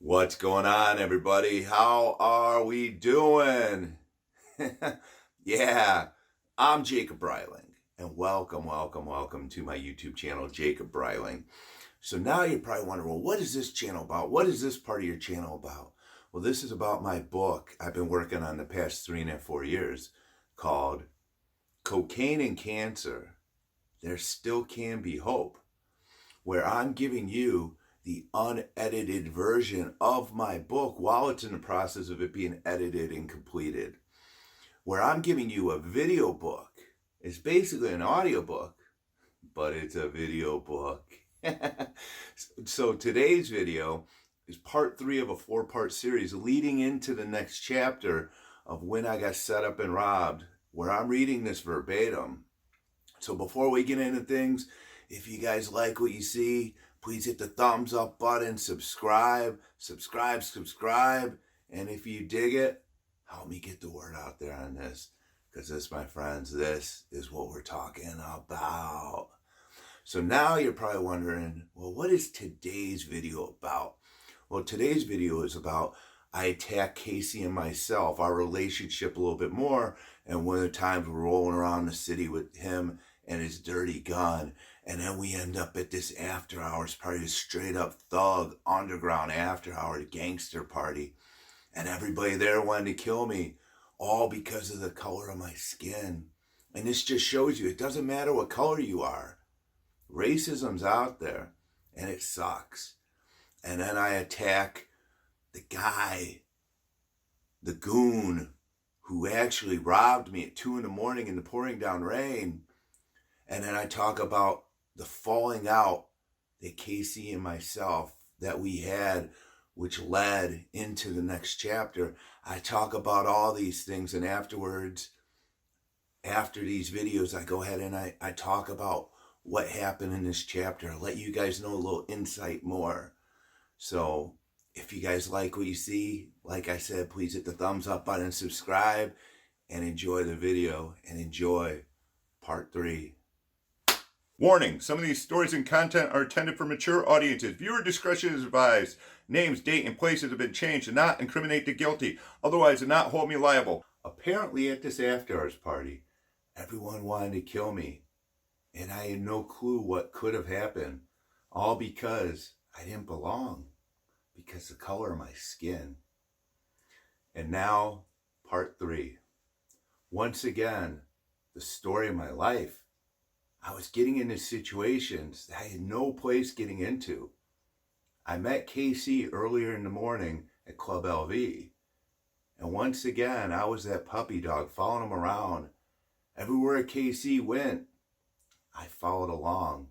What's going on, everybody? How are we doing? Yeah, I'm Jacob Breiling, and welcome to my YouTube channel, Jacob Breiling. So now you're probably wondering, well, what is this channel about? What is this part of your channel about? Well, this is about my book I've been working on the past 3.5 years called Cocaine and Cancer. There still can be hope, where I'm giving you the unedited version of my book while it's in the process of it being edited and completed. Where I'm giving you a video book. It's basically an audiobook, but it's a video book. So today's video is part 3 of a 4-part series leading into the next chapter of When I Got Set Up and Robbed, where I'm reading this verbatim. So before we get into things, if you guys like what you see, please hit the thumbs up button, subscribe. And if you dig it, help me get the word out there on this. Because this, my friends, this is what we're talking about. So now you're probably wondering, well, what is today's video about? Well, today's video is about I attack Casey and myself, our relationship a little bit more. And one of the times we're rolling around the city with him and his dirty gun. And then we end up at this after hours party, this straight up thug underground after hour gangster party. And everybody there wanted to kill me, all because of the color of my skin. And this just shows you, it doesn't matter what color you are. Racism's out there, and it sucks. And then I attack the guy, the goon, who actually robbed me at 2 a.m. in the pouring down rain. And then I talk about the falling out that Casey and myself that we had, which led into the next chapter. I talk about all these things, and afterwards, after these videos, I go ahead and I talk about what happened in this chapter. I'll let you guys know a little insight more. So if you guys like what you see, like I said, please hit the thumbs up button and subscribe, and enjoy the video, and enjoy part 3. Warning, some of these stories and content are intended for mature audiences. Viewer discretion is advised. Names, date, and places have been changed to not incriminate the guilty. Otherwise, do not hold me liable. Apparently at this after-hours party, everyone wanted to kill me. And I had no clue what could have happened. All because I didn't belong. Because of the color of my skin. And now, part 3. Once again, the story of my life. I was getting into situations that I had no place getting into. I met KC earlier in the morning at Club LV. And once again, I was that puppy dog following him around. Everywhere KC went, I followed along.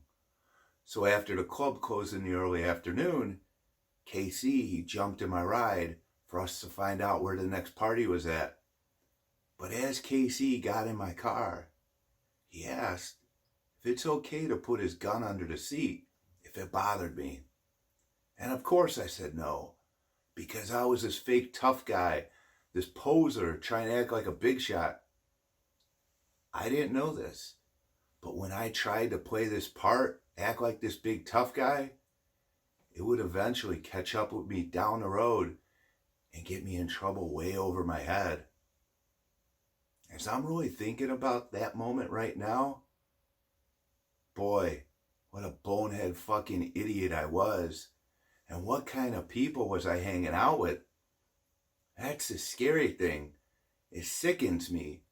So after the club closed in the early afternoon, KC, he jumped in my ride for us to find out where the next party was at. But as KC got in my car, he asked if it's okay to put his gun under the seat if it bothered me. And of course I said no, because I was this fake tough guy, this poser trying to act like a big shot. I didn't know this, but when I tried to play this part, act like this big tough guy, it would eventually catch up with me down the road and get me in trouble way over my head. As I'm really thinking about that moment right now, boy, what a bonehead fucking idiot I was. And what kind of people was I hanging out with? That's the scary thing. It sickens me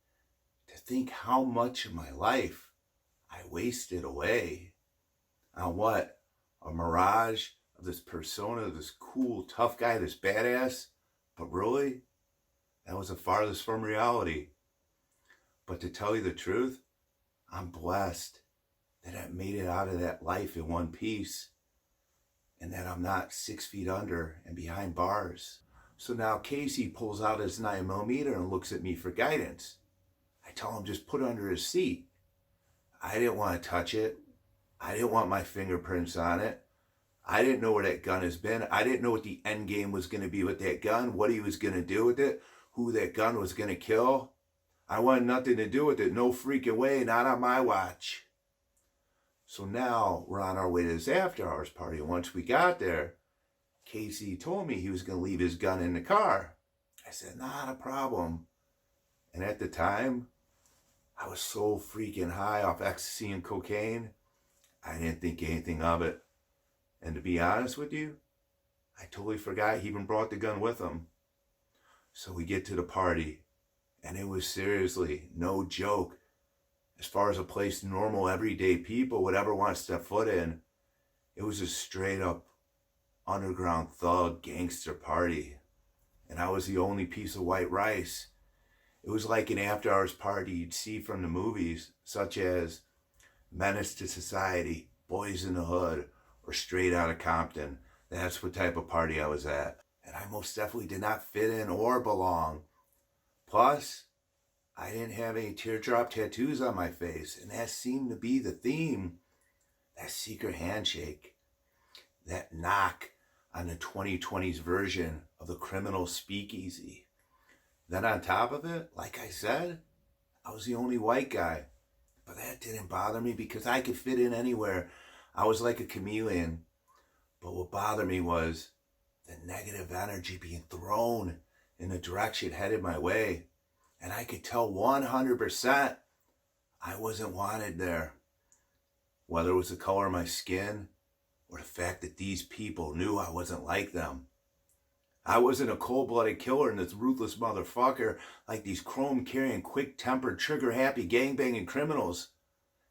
to think how much of my life I wasted away on what? A mirage of this persona, this cool, tough guy, this badass. But really, that was the farthest from reality. But to tell you the truth, I'm blessed that I made it out of that life in one piece, and that I'm not 6 feet under and behind bars. So now Casey pulls out his 9mm and looks at me for guidance. I tell him just put it under his seat. I didn't want to touch it. I didn't want my fingerprints on it. I didn't know where that gun has been. I didn't know what the end game was going to be with that gun, what he was going to do with it, who that gun was going to kill. I wanted nothing to do with it. No freaking way, not on my watch. So now we're on our way to this after hours party. And once we got there, Casey told me he was going to leave his gun in the car. I said, not a problem. And at the time, I was so freaking high off ecstasy and cocaine, I didn't think anything of it. And to be honest with you, I totally forgot he even brought the gun with him. So we get to the party, and it was seriously no joke. As far as a place normal, everyday people would ever want to step foot in, it was a straight up underground thug gangster party. And I was the only piece of white rice. It was like an after hours party you'd see from the movies, such as Menace to Society, Boys in the Hood, or Straight Outta Compton. That's what type of party I was at. And I most definitely did not fit in or belong. Plus, I didn't have any teardrop tattoos on my face, and that seemed to be the theme. That secret handshake, that knock on the 2020s version of the criminal speakeasy. Then on top of it, like I said, I was the only white guy. But that didn't bother me because I could fit in anywhere. I was like a chameleon. But what bothered me was the negative energy being thrown in the direction headed my way. And I could tell 100% I wasn't wanted there. Whether it was the color of my skin or the fact that these people knew I wasn't like them. I wasn't a cold-blooded killer and this ruthless motherfucker like these chrome-carrying, quick-tempered, trigger-happy gangbanging criminals.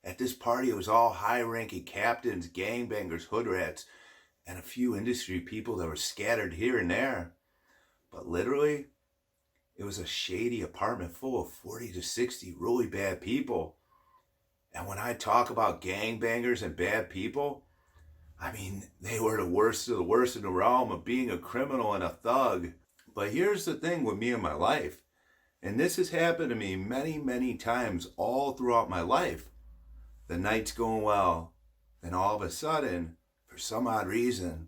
At this party, it was all high-ranking captains, gangbangers, hood rats, and a few industry people that were scattered here and there. But literally, it was a shady apartment full of 40 to 60 really bad people. And when I talk about gangbangers and bad people, I mean, they were the worst of the worst in the realm of being a criminal and a thug. But here's the thing with me and my life. And this has happened to me many, many times all throughout my life. The night's going well. Then all of a sudden, for some odd reason,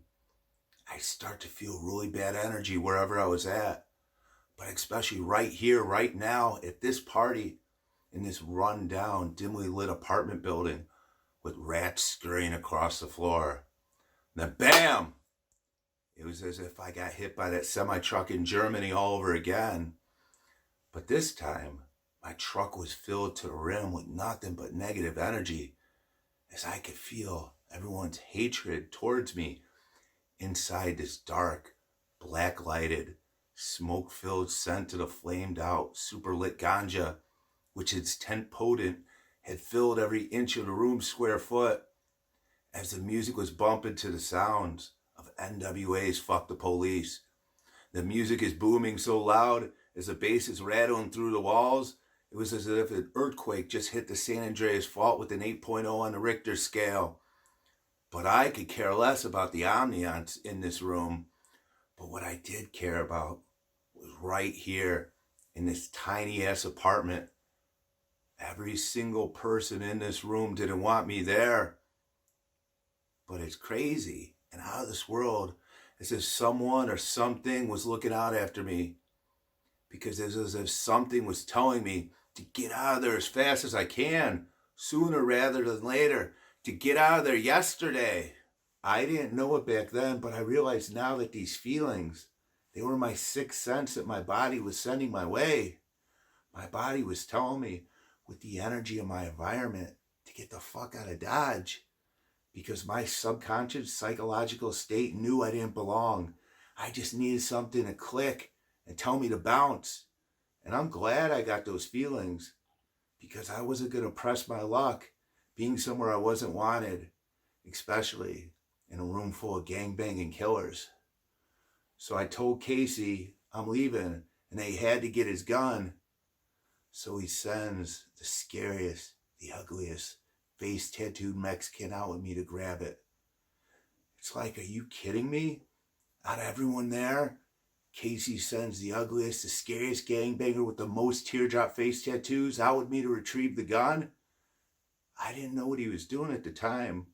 I start to feel really bad energy wherever I was at. But especially right here, right now, at this party, in this run-down, dimly lit apartment building, with rats scurrying across the floor. Then bam! It was as if I got hit by that semi-truck in Germany all over again. But this time, my truck was filled to the rim with nothing but negative energy, as I could feel everyone's hatred towards me inside this dark, black-lighted, smoke-filled scent of the flamed-out, super-lit ganja, which its tent potent had filled every inch of the room's square foot, as the music was bumping to the sounds of NWA's Fuck the Police. The music is booming so loud as the bass is rattling through the walls, it was as if an earthquake just hit the San Andreas Fault with an 8.0 on the Richter scale. But I could care less about the ambiance in this room. But what I did care about was right here in this tiny-ass apartment. Every single person in this room didn't want me there. But it's crazy and out of this world, as if someone or something was looking out after me. Because it's as if something was telling me to get out of there as fast as I can, sooner rather than later, to get out of there yesterday. I didn't know it back then, but I realize now that these feelings, they were my sixth sense that my body was sending my way. My body was telling me, with the energy of my environment, to get the fuck out of Dodge. Because my subconscious psychological state knew I didn't belong. I just needed something to click and tell me to bounce. And I'm glad I got those feelings, because I wasn't going to press my luck being somewhere I wasn't wanted, especially in a room full of gangbanging killers. So I told Casey I'm leaving, and they had to get his gun. So he sends the scariest, the ugliest, face-tattooed Mexican out with me to grab it. It's like, are you kidding me? Out of everyone there, Casey sends the ugliest, the scariest gangbanger with the most teardrop face tattoos out with me to retrieve the gun? I didn't know what he was doing at the time,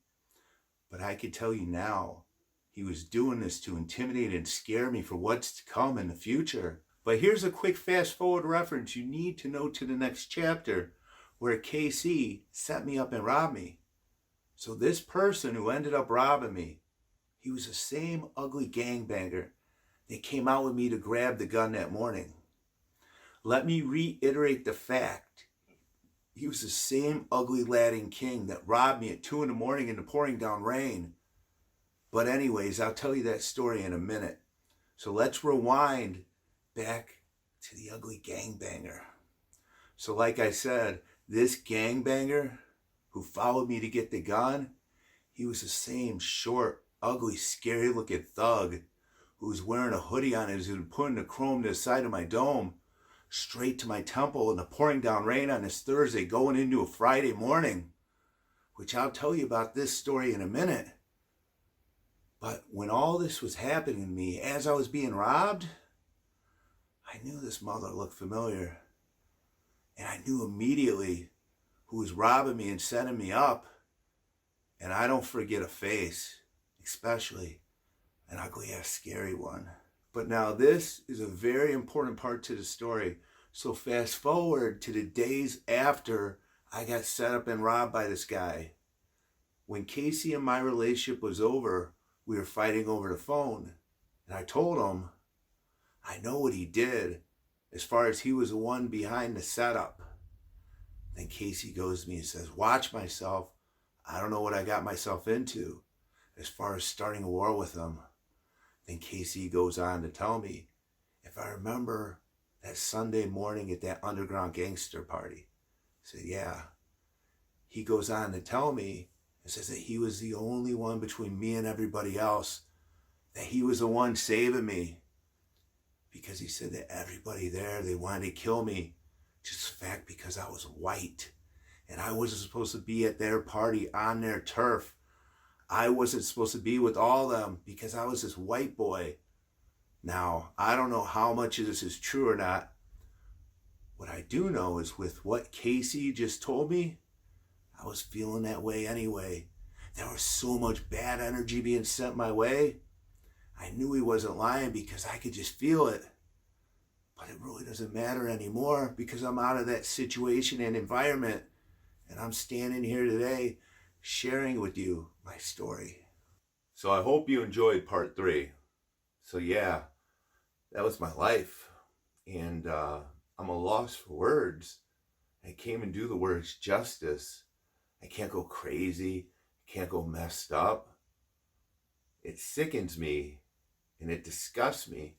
but I could tell you now, he was doing this to intimidate and scare me for what's to come in the future. But here's a quick fast-forward reference you need to know to the next chapter, where KC set me up and robbed me. So this person who ended up robbing me, he was the same ugly gangbanger that came out with me to grab the gun that morning. Let me reiterate the fact. He was the same ugly Latin king that robbed me at 2 in the morning in the pouring down rain. But anyways, I'll tell you that story in a minute. So let's rewind back to the ugly gangbanger. So like I said, this gangbanger who followed me to get the gun, he was the same short, ugly, scary looking thug who was wearing a hoodie on his and putting the chrome to the side of my dome straight to my temple in the pouring down rain on this Thursday going into a Friday morning, which I'll tell you about this story in a minute. But when all this was happening to me, as I was being robbed, I knew this mother looked familiar. And I knew immediately who was robbing me and setting me up. And I don't forget a face, especially an ugly ass scary one. But now this is a very important part to the story. So fast forward to the days after I got set up and robbed by this guy. When Casey and my relationship was over, we were fighting over the phone. And I told him, I know what he did as far as he was the one behind the setup. Then Casey goes to me and says, watch myself. I don't know what I got myself into as far as starting a war with him. Then Casey goes on to tell me, if I remember that Sunday morning at that underground gangster party. I said, yeah. He goes on to tell me and says that he was the only one between me and everybody else, that he was the one saving me. Because he said that everybody there, they wanted to kill me just the fact because I was white. And I wasn't supposed to be at their party on their turf. I wasn't supposed to be with all of them because I was this white boy. Now, I don't know how much of this is true or not. What I do know is with what Casey just told me, I was feeling that way anyway. There was so much bad energy being sent my way. I knew he wasn't lying because I could just feel it. But it really doesn't matter anymore because I'm out of that situation and environment. And I'm standing here today sharing with you my story. So I hope you enjoyed part 3. So yeah, that was my life. And I'm a loss for words. I can't even do the words justice. I can't go crazy. I can't go messed up. It sickens me and it disgusts me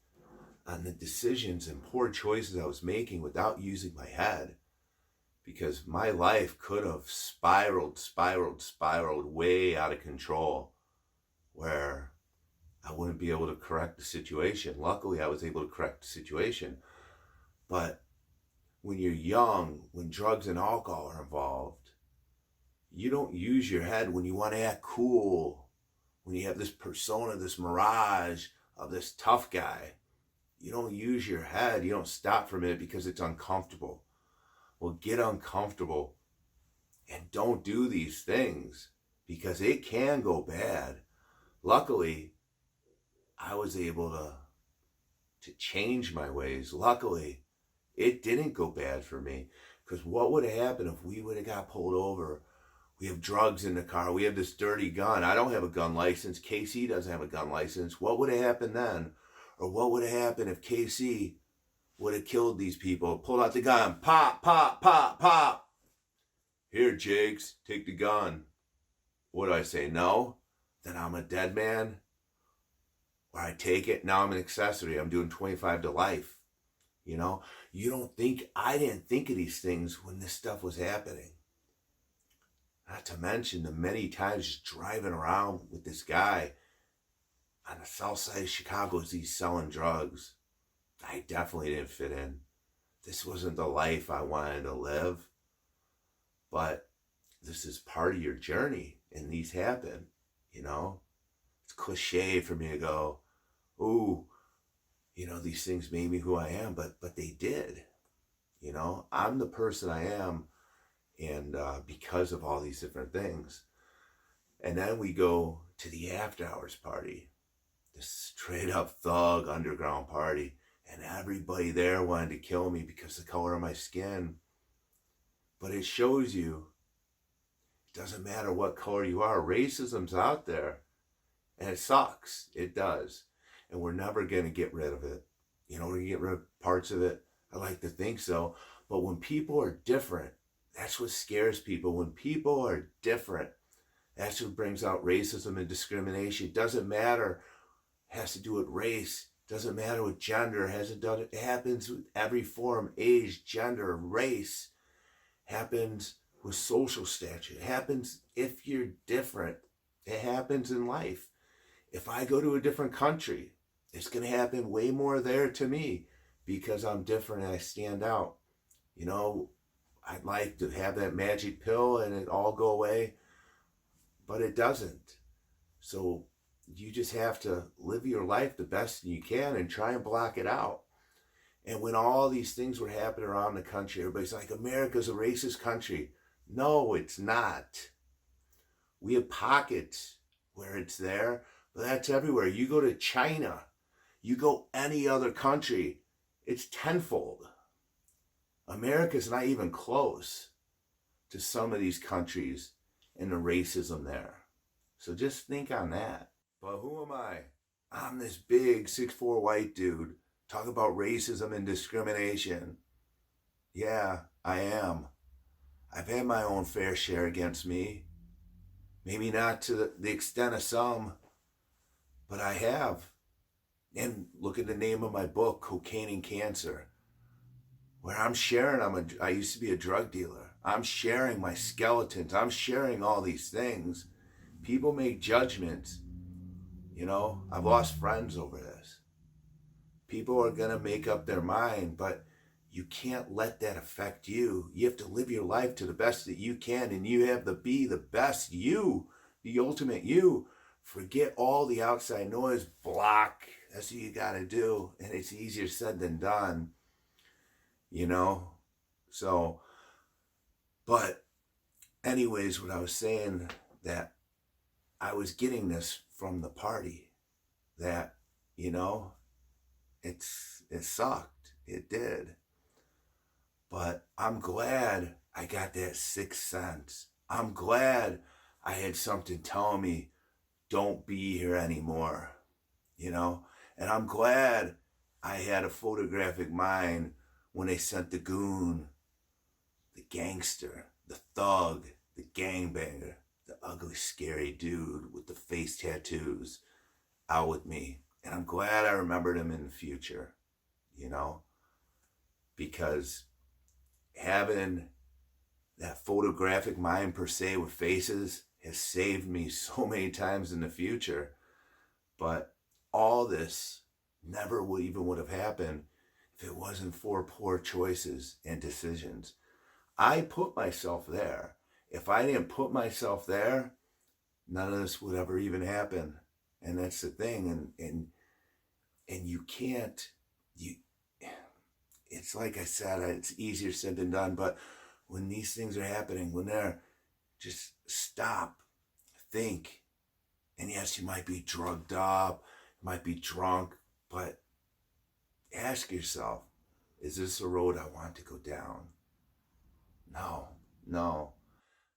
on the decisions and poor choices I was making without using my head. Because my life could have spiraled way out of control where I wouldn't be able to correct the situation. Luckily, I was able to correct the situation. But when you're young, when drugs and alcohol are involved, you don't use your head when you want to act cool, when you have this persona, this mirage of this tough guy. You don't use your head. You don't stop for a minute because it's uncomfortable. Well, get uncomfortable and don't do these things because it can go bad. Luckily, I was able to change my ways. Luckily, it didn't go bad for me because what would have happened if we would have got pulled over? We have drugs in the car. We have this dirty gun. I don't have a gun license. KC doesn't have a gun license. What would have happened then? Or what would have happened if KC would have killed these people, pulled out the gun, pop, pop, pop, pop. Here, Jakes, take the gun. What do I say, no? Then I'm a dead man? Or I take it, now I'm an accessory. I'm doing 25 to life. You know, I didn't think of these things when this stuff was happening. Not to mention the many times just driving around with this guy on the south side of Chicago as he's selling drugs. I definitely didn't fit in. This wasn't the life I wanted to live. But this is part of your journey, and these happen, you know? It's cliche for me to go, ooh, you know, these things made me who I am, but they did. You know, I'm the person I am, and because of all these different things. And then we go to the after hours party, this straight up thug underground party. And everybody there wanted to kill me because of the color of my skin. But it shows you, it doesn't matter what color you are. Racism's out there. And it sucks. It does. And we're never going to get rid of it. We're going to get rid of parts of it. I like to think so. But when people are different, that's what scares people. When people are different, that's what brings out racism and discrimination. It doesn't matter. It has to do with race. It doesn't matter with gender. It happens with every form, age, gender, race. It happens with social stature. It happens if you're different. It happens in life. If I go to a different country, it's going to happen way more there to me because I'm different and I stand out. I'd like to have that magic pill and it all go away, but it doesn't. So you just have to live your life the best you can and try and block it out. And when all these things were happening around the country, everybody's like, America's a racist country. No, it's not. We have pockets where it's there, but that's everywhere. You go to China, you go any other country, it's tenfold. America's not even close to some of these countries and the racism there. So just think on that. But who am I? I'm this big 6'4" white dude talking about racism and discrimination. Yeah, I am. I've had my own fair share against me. Maybe not to the extent of some, but I have. And look at the name of my book, Cocaine and Cancer, where I'm sharing, I used to be a drug dealer. I'm sharing my skeletons. I'm sharing all these things. People make judgments. I've lost friends over this. People are going to make up their mind, but you can't let that affect you. You have to live your life to the best that you can, and you have to be the best you, the ultimate you. Forget all the outside noise, block. That's what you got to do, and it's easier said than done, So, but anyways, what I was saying, that I was getting this from the party, that, it sucked. It did. But I'm glad I got that sixth sense. I'm glad I had something telling me, don't be here anymore, And I'm glad I had a photographic mind when they sent the goon, the gangster, the thug, the gangbanger, the ugly, scary dude with the face tattoos out with me. And I'm glad I remembered him in the future, because having that photographic mind per se with faces has saved me so many times in the future. But all this never would have happened if it wasn't for poor choices and decisions. I put myself there. If I didn't put myself there, none of this would ever even happen. And that's the thing. And you can't, it's like I said, it's easier said than done, but when these things are happening, when they're, just stop, think. And yes, you might be drugged up, you might be drunk, but ask yourself, is this a road I want to go down? No.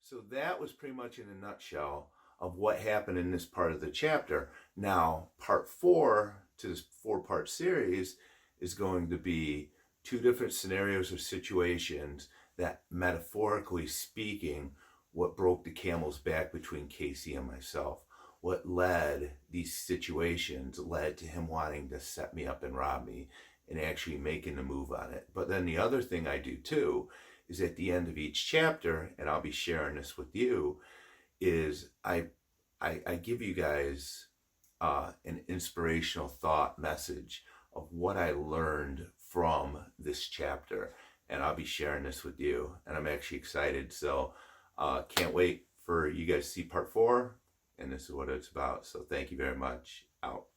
So that was pretty much in a nutshell of what happened in this part of the chapter. Now, part 4 to this 4-part series is going to be 2 different scenarios or situations that, metaphorically speaking, what broke the camel's back between Casey and myself. What led these situations led to him wanting to set me up and rob me and actually making the move on it. But then the other thing I do too is at the end of each chapter, and I'll be sharing this with you, is I give you guys an inspirational thought message of what I learned from this chapter. And I'll be sharing this with you. And I'm actually excited. So can't wait for you guys to see part 4. And this is what it's about. So thank you very much. Out.